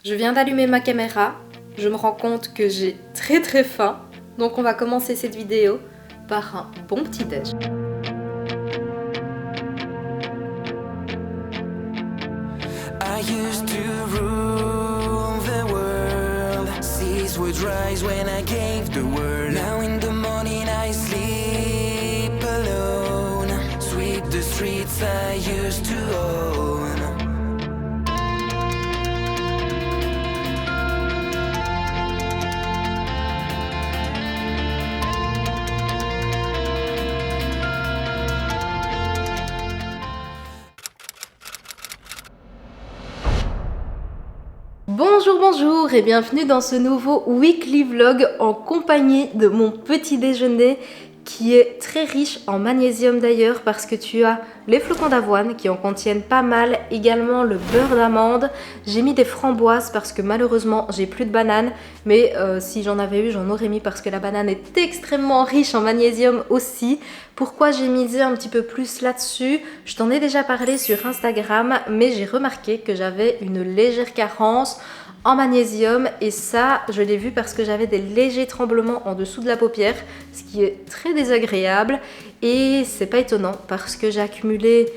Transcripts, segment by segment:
Je viens d'allumer ma caméra, je me rends compte que j'ai très faim, donc on va commencer cette vidéo par un bon petit déj. I used to rule the world. Seas would rise when I gave the word. Now in the morning I sleep alone. Sweep the streets I used to own. Bonjour et bienvenue dans ce nouveau weekly vlog en compagnie de mon petit déjeuner qui est très riche en magnésium d'ailleurs parce que tu as les flocons d'avoine qui en contiennent pas mal, également le beurre d'amande. J'ai mis des framboises parce que malheureusement j'ai plus de bananes, mais si j'en avais eu j'en aurais mis parce que la banane est extrêmement riche en magnésium aussi. Pourquoi j'ai misé un petit peu plus là-dessus? Je t'en ai déjà parlé sur Instagram, mais j'ai remarqué que j'avais une légère carence en magnésium et ça je l'ai vu parce que j'avais des légers tremblements en dessous de la paupière, ce qui est très désagréable et c'est pas étonnant parce que j'ai accumulé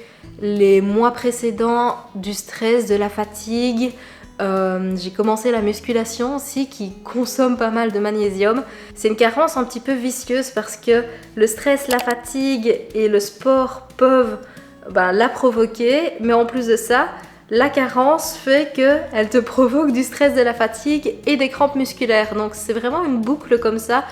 les mois précédents du stress, de la fatigue. J'ai commencé la musculation aussi qui consomme pas mal de magnésium. C'est une carence un petit peu vicieuse parce que le stress, la fatigue et le sport peuvent la provoquer, mais en plus de ça, la carence fait qu'elle te provoque du stress, de la fatigue et des crampes musculaires. Donc c'est vraiment une boucle comme ça.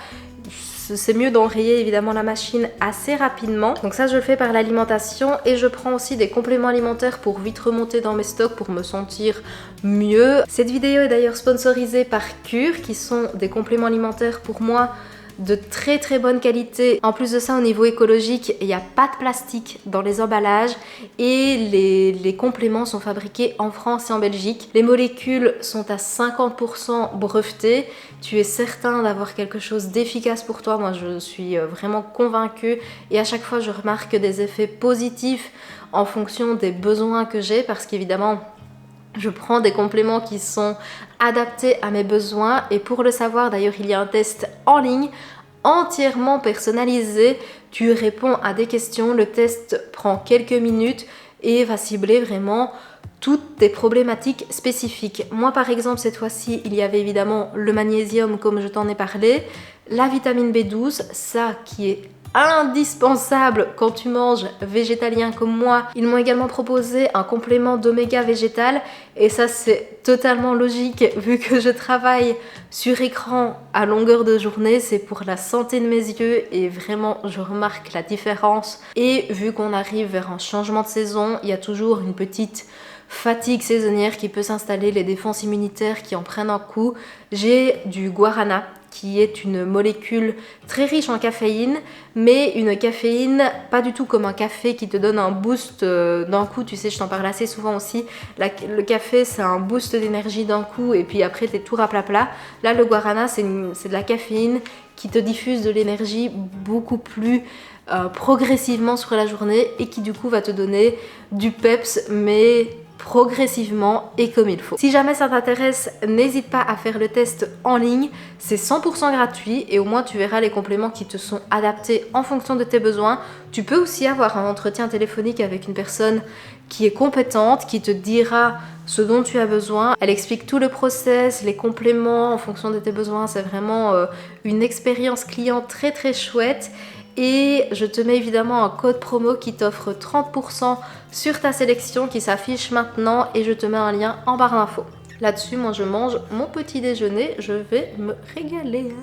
C'est mieux d'enrayer évidemment la machine assez rapidement. Donc ça je le fais par l'alimentation et je prends aussi des compléments alimentaires pour vite remonter dans mes stocks pour me sentir mieux. Cette vidéo est d'ailleurs sponsorisée par Cure qui sont des compléments alimentaires pour moi de très bonne qualité. En plus de ça, au niveau écologique, il n'y a pas de plastique dans les emballages et les compléments sont fabriqués en France et en Belgique. Les molécules sont à 50% brevetées. Tu es certain d'avoir quelque chose d'efficace pour toi. Moi, je suis vraiment convaincue et à chaque fois, je remarque des effets positifs en fonction des besoins que j'ai parce qu'évidemment, je prends des compléments qui sont adaptés à mes besoins et pour le savoir d'ailleurs il y a un test en ligne entièrement personnalisé. Tu réponds à des questions, le test prend quelques minutes et va cibler vraiment toutes tes problématiques spécifiques. Moi par exemple cette fois-ci il y avait évidemment le magnésium comme je t'en ai parlé, la vitamine B12, ça qui est indispensable quand tu manges végétalien comme moi. Ils m'ont également proposé un complément d'oméga végétal et ça c'est totalement logique vu que je travaille sur écran à longueur de journée, c'est pour la santé de mes yeux et vraiment je remarque la différence. Et vu qu'on arrive vers un changement de saison, il y a toujours une petite fatigue saisonnière qui peut s'installer, les défenses immunitaires qui en prennent un coup. J'ai du guarana qui est une molécule très riche en caféine, mais une caféine pas du tout comme un café qui te donne un boost d'un coup, tu sais, je t'en parle assez souvent aussi. Le café, c'est un boost d'énergie d'un coup et puis après, t'es tout raplapla. Là, le guarana, c'est de la caféine qui te diffuse de l'énergie beaucoup plus progressivement sur la journée et qui du coup va te donner du peps, mais progressivement et comme il faut. Si jamais ça t'intéresse, n'hésite pas à faire le test en ligne, c'est 100% gratuit et au moins tu verras les compléments qui te sont adaptés en fonction de tes besoins. Tu peux aussi avoir un entretien téléphonique avec une personne qui est compétente, qui te dira ce dont tu as besoin. Elle explique tout le process, les compléments en fonction de tes besoins. C'est vraiment une expérience client très chouette. Et je te mets évidemment un code promo qui t'offre 30% sur ta sélection qui s'affiche maintenant et je te mets un lien en barre d'infos. Là-dessus, moi je mange mon petit déjeuner, je vais me régaler.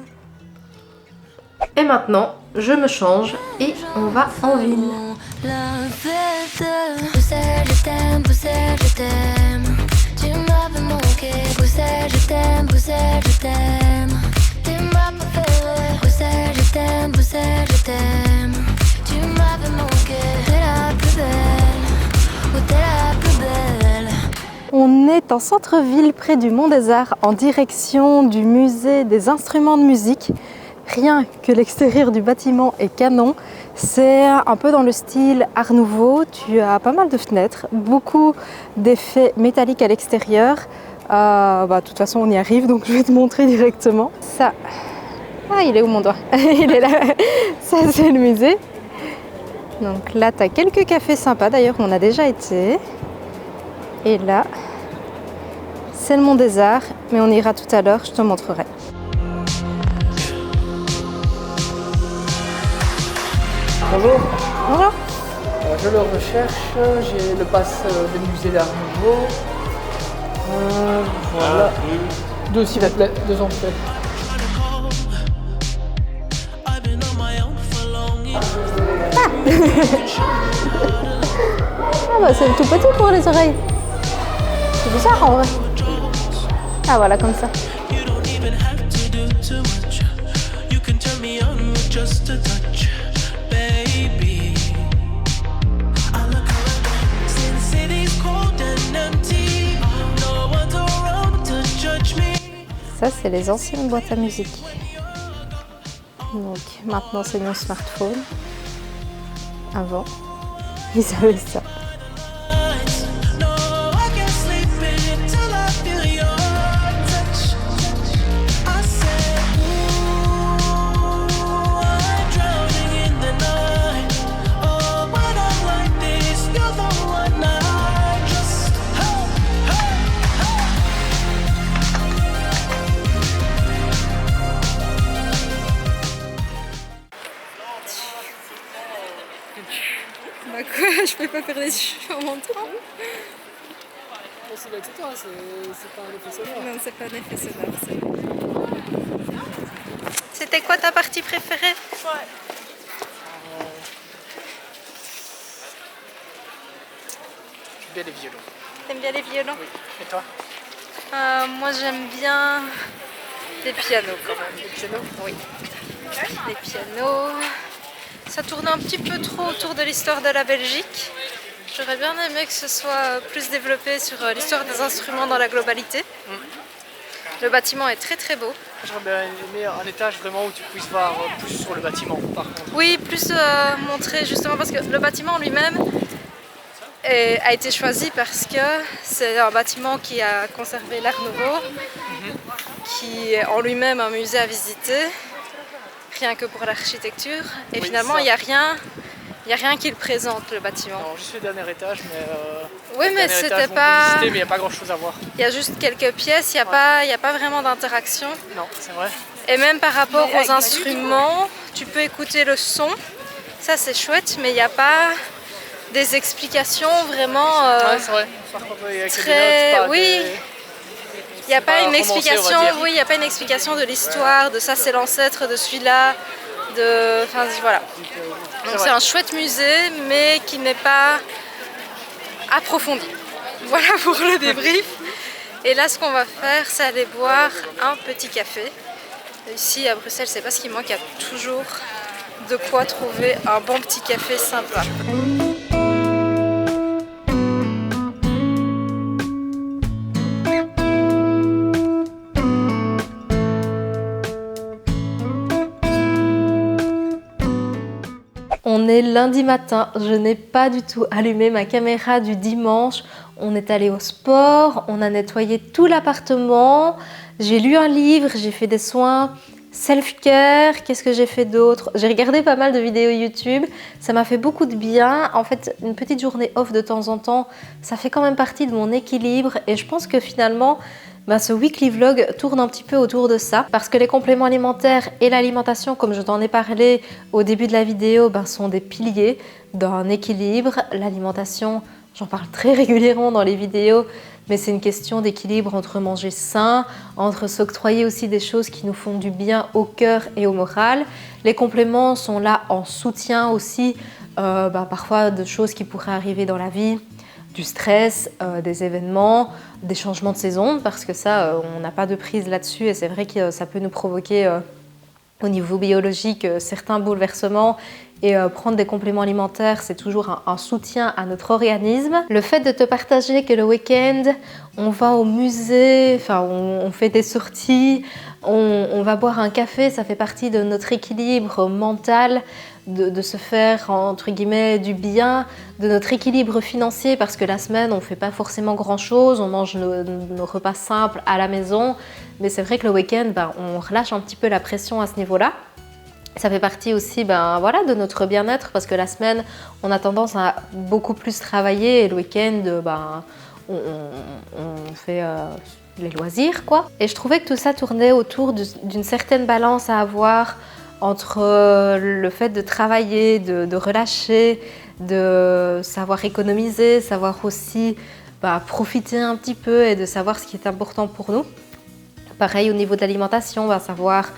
Et maintenant, je me change et on va en ville. Bruxelles, je t'aime, Bruxelles, je t'aime. Tu m'avais manqué, Bruxelles, je t'aime, Bruxelles, je t'aime. Tu m'as préféré, Bruxelles, je t'aime, Bruxelles, je t'aime. Tu m'avais manqué, t'es la plus belle, oh t'es la plus belle. On est en centre-ville près du Mont des Arts en direction du musée des instruments de musique. Rien que l'extérieur du bâtiment est canon. C'est un peu dans le style Art Nouveau. Tu as pas mal de fenêtres, beaucoup d'effets métalliques à l'extérieur. De toute façon, on y arrive, donc je vais te montrer directement. Ça, il est où mon doigt? Il est là. Ça, c'est le musée. Donc là, tu as quelques cafés sympas. D'ailleurs, on a déjà été. Et là, c'est le Mont des Arts, mais on ira tout à l'heure, je te montrerai. Bonjour, Bonjour. je le recherche, j'ai le pass des musées d'Art Nouveau. Voilà. Deux s'il vous plaît, deux en fait. C'est tout petit pour les oreilles. C'est bizarre en vrai. Ah voilà, comme ça. Ça, c'est les anciennes boîtes à musique. Donc maintenant, c'est nos smartphones. Avant, ils avaient ça. Bah quoi, je peux pas faire des cheveux en montrant. Ça doit être toi, c'est pas un effet sonore. Non, c'est pas un effet sonore. C'était quoi ta partie préférée? J'aime bien les violons. T'aimes bien les violons? Oui. Et toi? Moi j'aime bien les pianos quand même. Les pianos? Oui. Les pianos. Ça tourne un petit peu trop autour de l'histoire de la Belgique. J'aurais bien aimé que ce soit plus développé sur l'histoire des instruments dans la globalité. Le bâtiment est très très beau. J'aurais bien aimé un étage vraiment où tu puisses voir plus sur le bâtiment par contre. Oui, plus montré justement parce que le bâtiment lui-même a été choisi parce que c'est un bâtiment qui a conservé l'Art Nouveau, qui est en lui-même un musée à visiter, rien que pour l'architecture. Et Oui, finalement, ça. il n'y a rien qui le présente, le bâtiment. Non, juste le dernier étage, mais. Oui, le mais dernier c'était étage, on peut pas. visiter, mais il n'y a pas grand chose à voir. Il y a juste quelques pièces, il n'y a pas vraiment d'interaction. Non, c'est vrai. Et même par rapport aux instruments, tu peux écouter le son, ça c'est chouette, mais il n'y a pas des explications vraiment Ouais, c'est vrai. Par contre, avec très. les notes, pas Oui, des- il n'y a pas pas une romancé, on va explication. dire. Oui, il n'y a pas une explication de l'histoire, de ça c'est l'ancêtre de celui-là, de. Enfin voilà. Donc c'est vrai. un chouette musée, mais qui n'est pas approfondi. Voilà pour le débrief. Et là, ce qu'on va faire, c'est aller boire un petit café. Ici, à Bruxelles, c'est pas ce qui manque. Il y a toujours de quoi trouver un bon petit café sympa. On est lundi matin, je n'ai pas du tout allumé ma caméra du dimanche. On est allé au sport, on a nettoyé tout l'appartement, j'ai lu un livre, j'ai fait des soins self-care. Qu'est-ce que j'ai fait d'autre? J'ai regardé pas mal de vidéos YouTube, ça m'a fait beaucoup de bien. En fait, une petite journée off de temps en temps, ça fait quand même partie de mon équilibre et je pense que finalement, ce weekly vlog tourne un petit peu autour de ça parce que les compléments alimentaires et l'alimentation, comme je t'en ai parlé au début de la vidéo, sont des piliers d'un équilibre. L'alimentation, j'en parle très régulièrement dans les vidéos, mais c'est une question d'équilibre entre manger sain, entre s'octroyer aussi des choses qui nous font du bien au cœur et au moral. Les compléments sont là en soutien aussi, parfois de choses qui pourraient arriver dans la vie, du stress, des événements, des changements de saison, parce que ça, on n'a pas de prise là-dessus et c'est vrai que ça peut nous provoquer au niveau biologique certains bouleversements et prendre des compléments alimentaires, c'est toujours un soutien à notre organisme. Le fait de te partager que le week-end, on va au musée, on fait des sorties, on va boire un café, ça fait partie de notre équilibre mental, de se faire entre guillemets du bien de notre équilibre financier parce que la semaine on fait pas forcément grand chose, on mange nos repas simples à la maison, mais c'est vrai que le week-end on relâche un petit peu la pression à ce niveau-là. Ça fait partie aussi voilà, de notre bien-être parce que la semaine on a tendance à beaucoup plus travailler et le week-end on fait les loisirs quoi. Et je trouvais que tout ça tournait autour d'une certaine balance à avoir entre le fait de travailler, de relâcher, de savoir économiser, savoir aussi profiter un petit peu et de savoir ce qui est important pour nous. Pareil au niveau de l'alimentation, savoir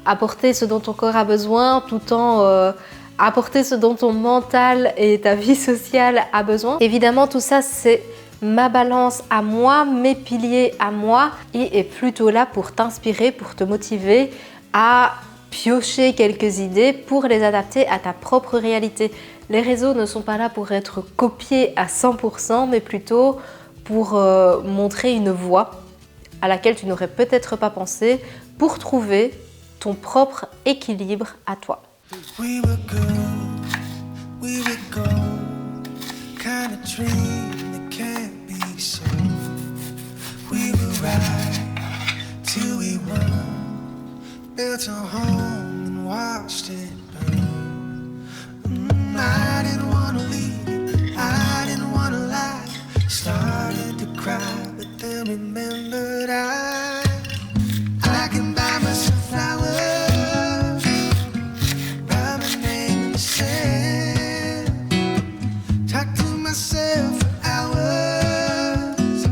apporter ce dont ton corps a besoin tout en apporter ce dont ton mental et ta vie sociale a besoin. Évidemment tout ça c'est ma balance à moi, mes piliers à moi et est plutôt là pour t'inspirer, pour te motiver à piocher quelques idées pour les adapter à ta propre réalité. Les réseaux ne sont pas là pour être copiés à 100%, mais plutôt pour montrer une voie à laquelle tu n'aurais peut-être pas pensé pour trouver ton propre équilibre à toi. We were good, we were gold, kind of dream that can't be sold. We were right till we won. Built a home and watched it burn. I didn't want to leave, I didn't want to lie. Started to cry, but then remembered I can buy myself flowers, write my name in the sand, talk to myself for hours,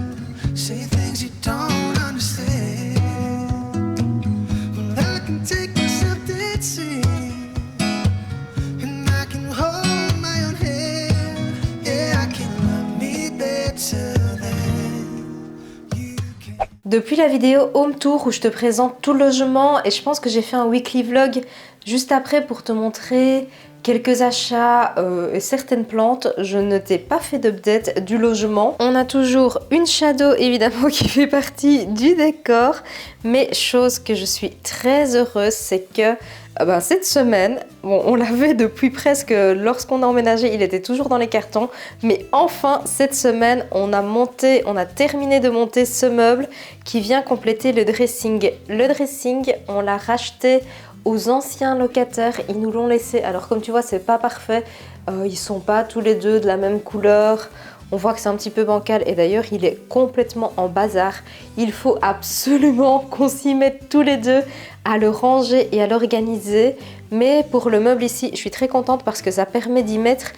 say things you don't understand. Take myself dancing, and I can hold my own hand. Yeah, I can love me better than you can. Depuis la vidéo Home Tour où je te présente tout le logement et je pense que j'ai fait un weekly vlog juste après pour te montrer quelques achats et certaines plantes, je ne t'ai pas fait d'update du logement. On a toujours une shadow évidemment qui fait partie du décor, mais chose que je suis très heureuse, c'est que cette semaine, bon, on l'avait depuis presque lorsqu'on a emménagé, il était toujours dans les cartons, mais enfin cette semaine on a terminé de monter ce meuble qui vient compléter le dressing. Le dressing, on l'a racheté aux anciens locataires, ils nous l'ont laissé. Alors comme tu vois, c'est pas parfait, ils sont pas tous les deux de la même couleur. On voit que c'est un petit peu bancal et d'ailleurs il est complètement en bazar. Il faut absolument qu'on s'y mette tous les deux à le ranger et à l'organiser. Mais pour le meuble ici, je suis très contente parce que ça permet d'y mettre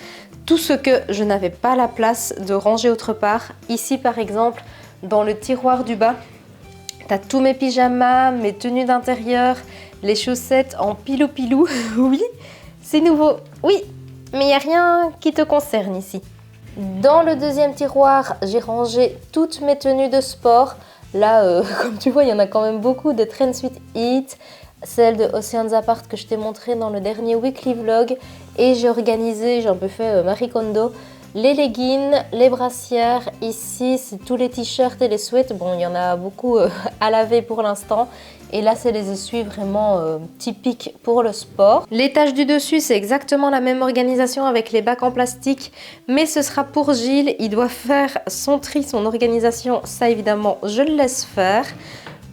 tout ce que je n'avais pas la place de ranger autre part. Ici par exemple, dans le tiroir du bas, t'as tous mes pyjamas, mes tenues d'intérieur, les chaussettes en pilou-pilou. Oui, c'est nouveau. Oui, mais il n'y a rien qui te concerne ici. Dans le deuxième tiroir, j'ai rangé toutes mes tenues de sport. Là, comme tu vois, il y en a quand même beaucoup de Trend Suite Heat, celle de Oceans Apart que je t'ai montré dans le dernier weekly vlog. Et j'ai organisé, j'ai un peu fait Marie Kondo, les leggings, les brassières. Ici, c'est tous les t-shirts et les sweats. Bon, il y en a beaucoup à laver pour l'instant. Et là, c'est les essuies vraiment typiques pour le sport. L'étage du dessus, c'est exactement la même organisation avec les bacs en plastique. Mais ce sera pour Gilles. Il doit faire son tri, son organisation. Ça, évidemment, je le laisse faire.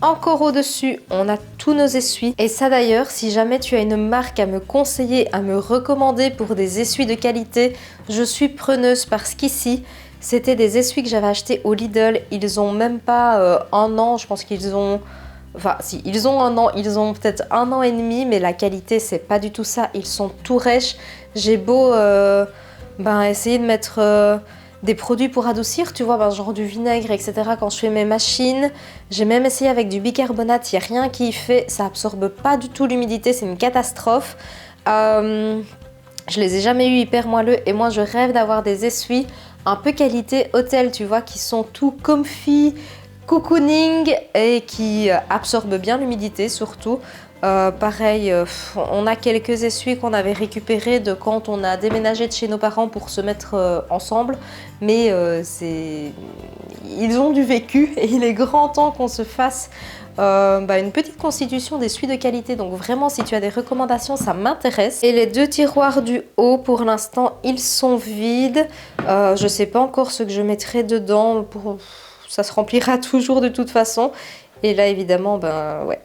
Encore au-dessus, on a tous nos essuies. Et ça d'ailleurs, si jamais tu as une marque à me conseiller, à me recommander pour des essuies de qualité, je suis preneuse parce qu'ici, c'était des essuies que j'avais achetés au Lidl. Ils ont même pas un an, je pense qu'ils ont... Enfin, si, ils ont un an, ils ont peut-être 1 an et demi, mais la qualité, c'est pas du tout ça. Ils sont tout rêches. J'ai beau essayer de mettre des produits pour adoucir, tu vois, genre du vinaigre, etc. quand je fais mes machines. J'ai même essayé avec du bicarbonate, il n'y a rien qui y fait. Ça absorbe pas du tout l'humidité, c'est une catastrophe. Je les ai jamais eu hyper moelleux et moi, je rêve d'avoir des essuies un peu qualité hôtel, tu vois, qui sont tout comfy, cocooning et qui absorbe bien l'humidité surtout. Pareil, on a quelques essuies qu'on avait récupérés de quand on a déménagé de chez nos parents pour se mettre ensemble, mais ils ont du vécu et il est grand temps qu'on se fasse une petite constitution d'essuie de qualité. Donc vraiment, si tu as des recommandations, ça m'intéresse. Et les 2 tiroirs du haut, pour l'instant, ils sont vides. Je sais pas encore ce que je mettrai dedans. Ça se remplira toujours de toute façon. Et là, évidemment, ouais.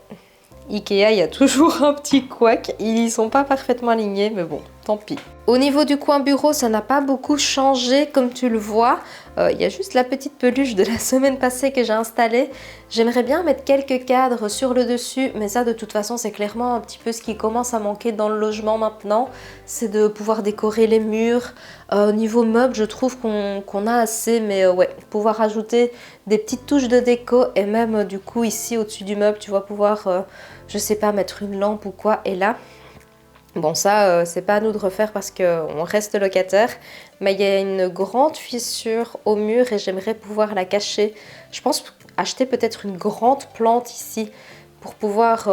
Ikea, il y a toujours un petit couac. Ils sont pas parfaitement alignés, mais bon, tant pis. Au niveau du coin bureau, ça n'a pas beaucoup changé, comme tu le vois. Il y a juste la petite peluche de la semaine passée que j'ai installée. J'aimerais bien mettre quelques cadres sur le dessus, mais ça, de toute façon, c'est clairement un petit peu ce qui commence à manquer dans le logement maintenant. C'est de pouvoir décorer les murs. Niveau meubles, je trouve qu'on a assez, mais ouais, pouvoir ajouter des petites touches de déco et même du coup ici au-dessus du meuble, tu vas pouvoir, je sais pas, mettre une lampe ou quoi. Et là, bon ça, c'est pas à nous de refaire parce qu'on reste locataire, mais il y a une grande fissure au mur et j'aimerais pouvoir la cacher. Je pense acheter peut-être une grande plante ici pour pouvoir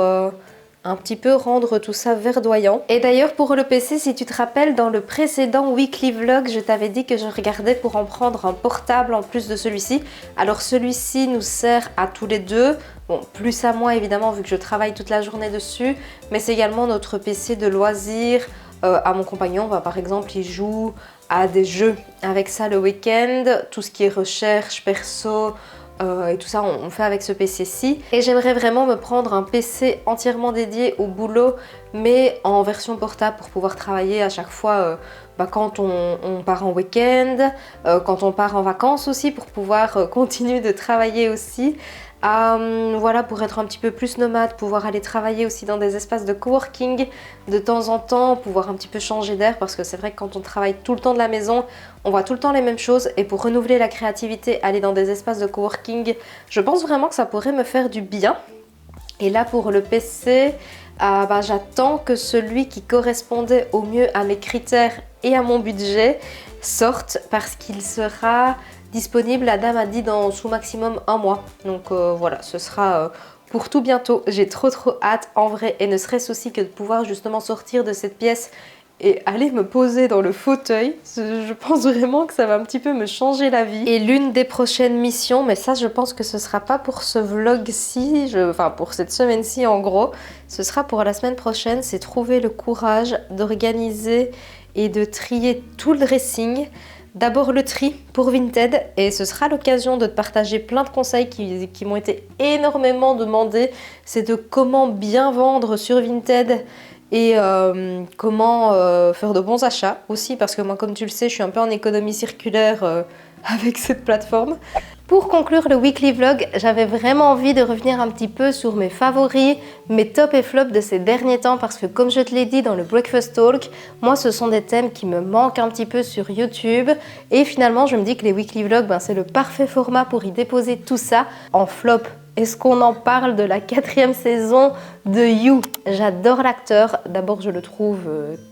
un petit peu rendre tout ça verdoyant. Et d'ailleurs pour le PC, si tu te rappelles, dans le précédent weekly vlog, je t'avais dit que je regardais pour en prendre un portable en plus de celui-ci. Alors celui-ci nous sert à tous les deux. Bon, plus à moi évidemment vu que je travaille toute la journée dessus, mais c'est également notre PC de loisirs. À mon compagnon, par exemple, il joue à des jeux avec ça le week-end, tout ce qui est recherche, perso, et tout ça on fait avec ce PC-ci. Et j'aimerais vraiment me prendre un PC entièrement dédié au boulot, mais en version portable pour pouvoir travailler à chaque fois quand on part en week-end, quand on part en vacances aussi, pour pouvoir continuer de travailler aussi. Voilà, pour être un petit peu plus nomade, pouvoir aller travailler aussi dans des espaces de coworking de temps en temps, pouvoir un petit peu changer d'air, parce que c'est vrai que quand on travaille tout le temps de la maison, on voit tout le temps les mêmes choses, et pour renouveler la créativité, aller dans des espaces de coworking, je pense vraiment que ça pourrait me faire du bien. Et là pour le PC, j'attends que celui qui correspondait au mieux à mes critères et à mon budget sorte, parce qu'il sera disponible, la dame a dit, sous maximum 1 mois. Donc voilà, ce sera pour tout bientôt. J'ai trop hâte en vrai, et ne serait-ce aussi que de pouvoir justement sortir de cette pièce et aller me poser dans le fauteuil. Je pense vraiment que ça va un petit peu me changer la vie. Et l'une des prochaines missions, mais ça je pense que ce sera pas pour ce vlog-ci, enfin pour cette semaine-ci en gros, ce sera pour la semaine prochaine, c'est trouver le courage d'organiser et de trier tout le dressing. D'abord le tri pour Vinted, et ce sera l'occasion de te partager plein de conseils qui m'ont été énormément demandés. C'est de comment bien vendre sur Vinted et comment faire de bons achats aussi, parce que moi, comme tu le sais, je suis un peu en économie circulaire avec cette plateforme. Pour conclure le weekly vlog, j'avais vraiment envie de revenir un petit peu sur mes favoris, mes tops et flops de ces derniers temps, parce que comme je te l'ai dit dans le Breakfast Talk, moi ce sont des thèmes qui me manquent un petit peu sur YouTube, et finalement je me dis que les weekly vlogs, c'est le parfait format pour y déposer tout ça. En flop, est-ce qu'on en parle de la 4e saison de You? J'adore l'acteur, d'abord je le trouve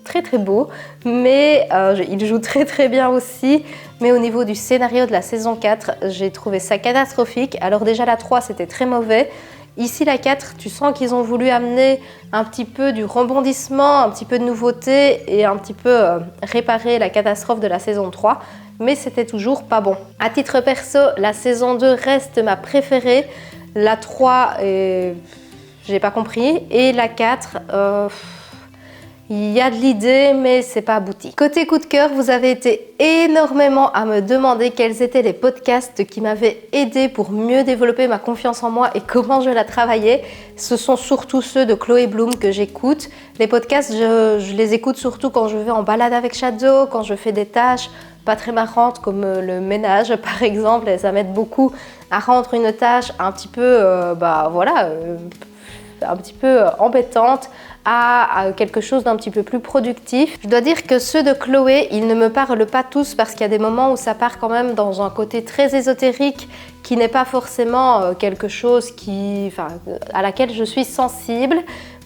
très beau, mais il joue très bien aussi. Mais au niveau du scénario de la saison 4, j'ai trouvé ça catastrophique. Alors déjà la 3 c'était très mauvais. Ici la 4, tu sens qu'ils ont voulu amener un petit peu du rebondissement, un petit peu de nouveauté et un petit peu réparer la catastrophe de la saison 3. Mais c'était toujours pas bon. À titre perso, la saison 2 reste ma préférée. La 3, j'ai pas compris. Et la 4, il y a de l'idée, mais c'est pas abouti. Côté coup de cœur, vous avez été énormément à me demander quels étaient les podcasts qui m'avaient aidé pour mieux développer ma confiance en moi et comment je la travaillais. Ce sont surtout ceux de Chloé Bloom que j'écoute. Les podcasts, je les écoute surtout quand je vais en balade avec Shadow, quand je fais des tâches pas très marrantes comme le ménage par exemple, et ça m'aide beaucoup à rendre une tâche un petit peu, un petit peu embêtante à quelque chose d'un petit peu plus productif. Je dois dire que ceux de Chloé, ils ne me parlent pas tous, parce qu'il y a des moments où ça part quand même dans un côté très ésotérique qui n'est pas forcément quelque chose à laquelle je suis sensible,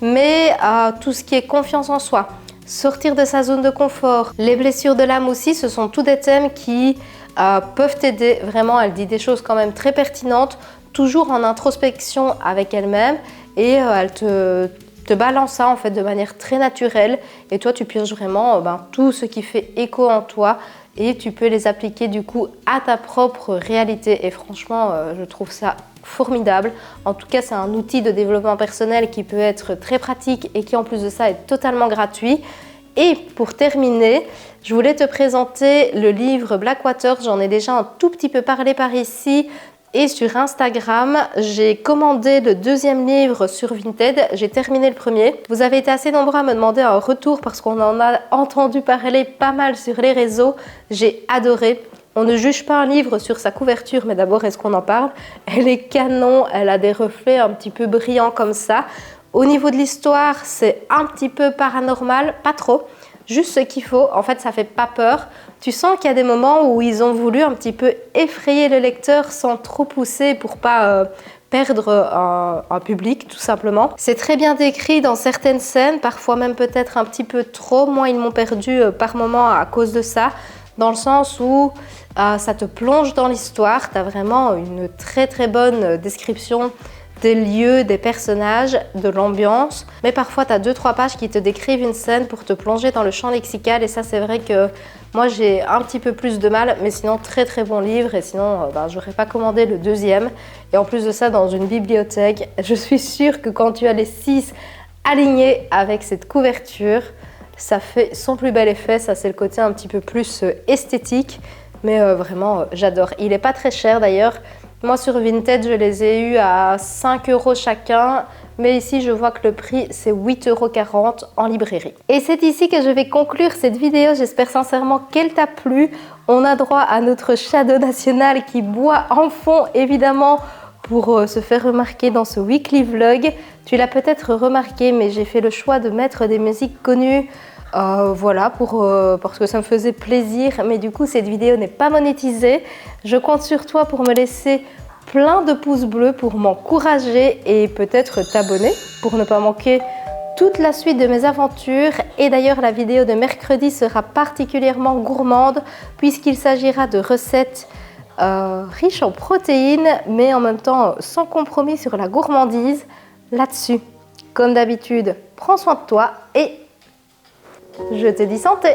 mais tout ce qui est confiance en soi, sortir de sa zone de confort, les blessures de l'âme aussi, ce sont tous des thèmes qui peuvent t'aider. Vraiment, elle dit des choses quand même très pertinentes, toujours en introspection avec elle-même, et elle te te balance ça en fait de manière très naturelle et toi tu pioches vraiment tout ce qui fait écho en toi et tu peux les appliquer du coup à ta propre réalité et franchement je trouve ça formidable. En tout cas c'est un outil de développement personnel qui peut être très pratique et qui en plus de ça est totalement gratuit. Et pour terminer, je voulais te présenter le livre Blackwater, j'en ai déjà un tout petit peu parlé par ici. Et sur Instagram, j'ai commandé le deuxième livre sur Vinted, j'ai terminé le premier. Vous avez été assez nombreux à me demander un retour parce qu'on en a entendu parler pas mal sur les réseaux. J'ai adoré. On ne juge pas un livre sur sa couverture, mais d'abord, est-ce qu'on en parle? Elle est canon, elle a des reflets un petit peu brillants comme ça. Au niveau de l'histoire, c'est un petit peu paranormal, pas trop. Juste ce qu'il faut, en fait ça fait pas peur. Tu sens qu'il y a des moments où ils ont voulu un petit peu effrayer le lecteur sans trop pousser pour pas perdre un public tout simplement. C'est très bien décrit dans certaines scènes, parfois même peut-être un petit peu trop. Moi ils m'ont perdu par moments à cause de ça, dans le sens où ça te plonge dans l'histoire, tu as vraiment une très très bonne description des lieux, des personnages, de l'ambiance. Mais parfois, tu as 2-3 pages qui te décrivent une scène pour te plonger dans le champ lexical. Et ça, c'est vrai que moi, j'ai un petit peu plus de mal. Mais sinon, très très bon livre. Et sinon, j'aurais pas commandé le deuxième. Et en plus de ça, dans une bibliothèque, je suis sûre que quand tu as les 6 alignés avec cette couverture, ça fait son plus bel effet. Ça, c'est le côté un petit peu plus esthétique. Mais vraiment, j'adore. Il n'est pas très cher d'ailleurs. Moi sur Vinted, je les ai eus à 5 € chacun, mais ici je vois que le prix c'est 8,40 € en librairie. Et c'est ici que je vais conclure cette vidéo, j'espère sincèrement qu'elle t'a plu. On a droit à notre Shadow national qui boit en fond évidemment pour se faire remarquer dans ce weekly vlog. Tu l'as peut-être remarqué, mais j'ai fait le choix de mettre des musiques connues. Voilà, parce que ça me faisait plaisir, mais du coup cette vidéo n'est pas monétisée. Je compte sur toi pour me laisser plein de pouces bleus pour m'encourager et peut-être t'abonner pour ne pas manquer toute la suite de mes aventures. Et d'ailleurs la vidéo de mercredi sera particulièrement gourmande puisqu'il s'agira de recettes riches en protéines mais en même temps sans compromis sur la gourmandise. Là-dessus, comme d'habitude, prends soin de toi et je te dis santé!